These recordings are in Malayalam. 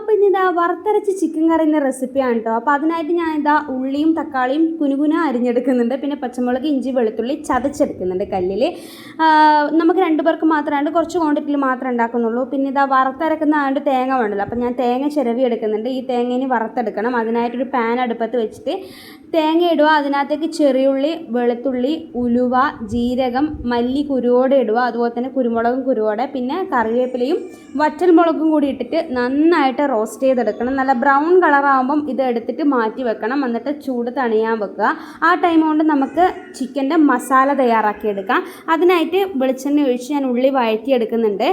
അപ്പോൾ ഇതാ വറുത്തരച്ച് ചിക്കൻ കറിൻ്റെ റെസിപ്പിയാണ് കേട്ടോ. അപ്പോൾ അതിനായിട്ട് ഞാൻ ഇതാ ഉള്ളിയും തക്കാളിയും കുനുകുന അരിഞ്ഞെടുക്കുന്നുണ്ട്. പിന്നെ പച്ചമുളക്, ഇഞ്ചി, വെളുത്തുള്ളി ചതച്ചെടുക്കുന്നുണ്ട് കല്ലിൽ. നമുക്ക് 2 പേർക്ക് മാത്രമായിട്ട് കുറച്ച് ക്വാണ്ടിറ്റിയിൽ മാത്രമേ ഉണ്ടാക്കുന്നുള്ളൂ. പിന്നെ ഇതാ വറുത്തരക്കുന്നതായതുകൊണ്ട് തേങ്ങ വേണ്ടല്ലോ. അപ്പോൾ ഞാൻ തേങ്ങ ചിരവി എടുക്കുന്നുണ്ട്. ഈ തേങ്ങേനെ വറുത്തെടുക്കണം. അതിനായിട്ടൊരു പാൻ അടുപ്പത്ത് വെച്ചിട്ട് തേങ്ങ ഇടുക. അതിനകത്തേക്ക് ചെറിയുള്ളി, വെളുത്തുള്ളി, ഉലുവ, ജീരകം, മല്ലി കുരുവോടെ ഇടുക. അതുപോലെ തന്നെ കുരുമുളകും കുരുവോടെ, പിന്നെ കറിവേപ്പിലയും വറ്റൽമുളകും കൂടി ഇട്ടിട്ട് നന്നായിട്ട് റോസ്റ്റ് ചെയ്തെടുക്കണം. നല്ല ബ്രൗൺ കളറാകുമ്പം ഇത് എടുത്തിട്ട് മാറ്റി വെക്കണം. എന്നിട്ട് ചൂട് തണിയാൻ വെക്കുക. ആ ടൈം കൊണ്ട് നമുക്ക് ചിക്കൻ്റെ മസാല തയ്യാറാക്കിയെടുക്കാം. അതിനായിട്ട് വെളിച്ചെണ്ണ ഒഴിച്ച് ഞാൻ ഉള്ളി വഴറ്റിയെടുക്കുന്നുണ്ട്.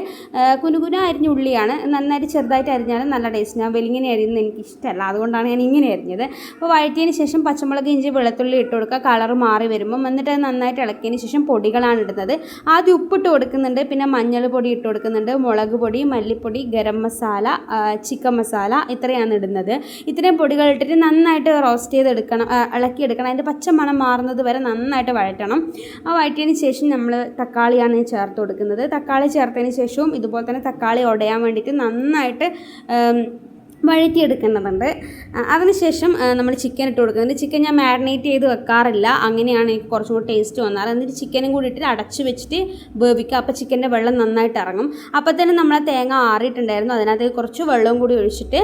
കുനുകുന അരിഞ്ഞ ഉള്ളിയാണ്. നന്നായിട്ട് ചെറുതായിട്ട് അരിഞ്ഞാലും നല്ല ടേസ്റ്റ്. ഞാൻ വെലിങ്ങനെ അരിയുന്നത് എനിക്കിഷ്ടമല്ല, അതുകൊണ്ടാണ് ഞാൻ ഇങ്ങനെ അരിഞ്ഞത്. അപ്പോൾ വഴറ്റിയതിന് ശേഷം പച്ചമുളക്, ഇഞ്ചി, വെളുത്തുള്ളി ഇട്ട് കൊടുക്കുക. കളർ മാറി വരുമ്പം എന്നിട്ട് നന്നായിട്ട് ഇളക്കിയതിന് ശേഷം പൊടികളാണ് ഇടുന്നത്. ആദ്യം ഉപ്പിട്ട് കൊടുക്കുന്നുണ്ട്, പിന്നെ മഞ്ഞൾ പൊടി ഇട്ട് കൊടുക്കുന്നുണ്ട്, മുളക് പൊടി, മല്ലിപ്പൊടി, ഗരം മസാല, ചിക്കൻ മസാല, ഇത്രയാണ് ഇടുന്നത്. ഇത്രയും പൊടികൾ ഇട്ടിട്ട് നന്നായിട്ട് റോസ്റ്റ് ചെയ്തെടുക്കണം, ഇളക്കിയെടുക്കണം. അതിൻ്റെ പച്ച മണം മാറുന്നത് വരെ നന്നായിട്ട് വഴറ്റണം. ആ വഴറ്റിയതിന് ശേഷം നമ്മൾ തക്കാളിയാണ് ചേർത്ത് കൊടുക്കുന്നത്. തക്കാളി ചേർത്തതിന് ശേഷവും ഇതുപോലെ തന്നെ തക്കാളി ഉടയാൻ വേണ്ടിയിട്ട് നന്നായിട്ട് വഴറ്റിയെടുക്കേണ്ടതുണ്ട്. അതിനുശേഷം നമ്മൾ ചിക്കൻ ഇട്ട് കൊടുക്കുന്നുണ്ട്. ചിക്കൻ ഞാൻ മാരിനേറ്റ് ചെയ്ത് വെക്കാറില്ല, അങ്ങനെയാണ് എനിക്ക് കുറച്ചും കൂടി ടേസ്റ്റ് വന്നത്. എന്നിട്ട് ചിക്കനും കൂടി ഇട്ടിട്ട് അടച്ച് വെച്ചിട്ട് വേവിക്കുക. അപ്പോൾ ചിക്കൻ്റെ വെള്ളം നന്നായിട്ട് ഇറങ്ങും. അപ്പോൾ തന്നെ നമ്മൾ തേങ്ങ ആറിയിട്ടുണ്ടായിരുന്നു. അതിനകത്തേക്ക് കുറച്ച് വെള്ളവും കൂടി ഒഴിച്ചിട്ട്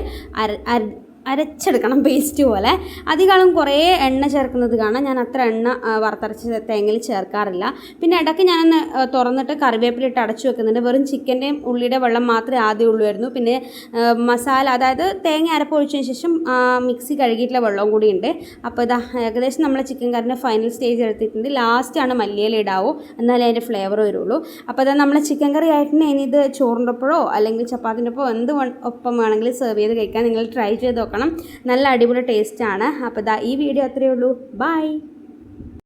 അരച്ചെടുക്കണം, പേസ്റ്റ് പോലെ. അധികം കുറേ എണ്ണ ചേർക്കുന്നത് കാണാം. ഞാൻ അത്ര എണ്ണ വറുത്തരച്ച് തേങ്ങയിൽ ചേർക്കാറില്ല. പിന്നെ ഇടയ്ക്ക് ഞാനൊന്ന് തുറന്നിട്ട് കറിവേപ്പില ഇട്ട് അടച്ചു വെക്കുന്നുണ്ട്. വെറും ചിക്കൻ്റെയും ഉള്ളിയുടെ വെള്ളം മാത്രമേ ആദ്യം ഉള്ളുമായിരുന്നു. പിന്നെ മസാല, അതായത് തേങ്ങ അരപ്പ് ഒഴിച്ചതിന് ശേഷം മിക്സി കഴുകിയിട്ടുള്ള വെള്ളവും കൂടി ഉണ്ട്. അപ്പോൾ ഇതാ ഏകദേശം നമ്മൾ ചിക്കൻ കറിൻ്റെ ഫൈനൽ സ്റ്റേജ് എടുത്തിട്ടുണ്ട്. ലാസ്റ്റാണ് മല്ലിയില ഇടാവൂ, എന്നാലേ അതിൻ്റെ ഫ്ലേവർ വരുള്ളൂ. അപ്പോൾ ഇതാ നമ്മൾ ചിക്കൻ കറി ആയിട്ട് ഇനി ഇത് ചോറിൻ്റെ ഒപ്പമോ അല്ലെങ്കിൽ ചപ്പാത്തിൻ്റെ ഒപ്പമോ എന്ത് ഒപ്പം വേണമെങ്കിലും സെർവ് ചെയ്ത് കഴിക്കാൻ നിങ്ങൾ ട്രൈ ചെയ്ത് നോക്കണം. നല്ല അടിപൊളി ടേസ്റ്റാണ്. അപ്പോൾ ഈ വീഡിയോ അത്രയേ ഉള്ളൂ. ബൈ.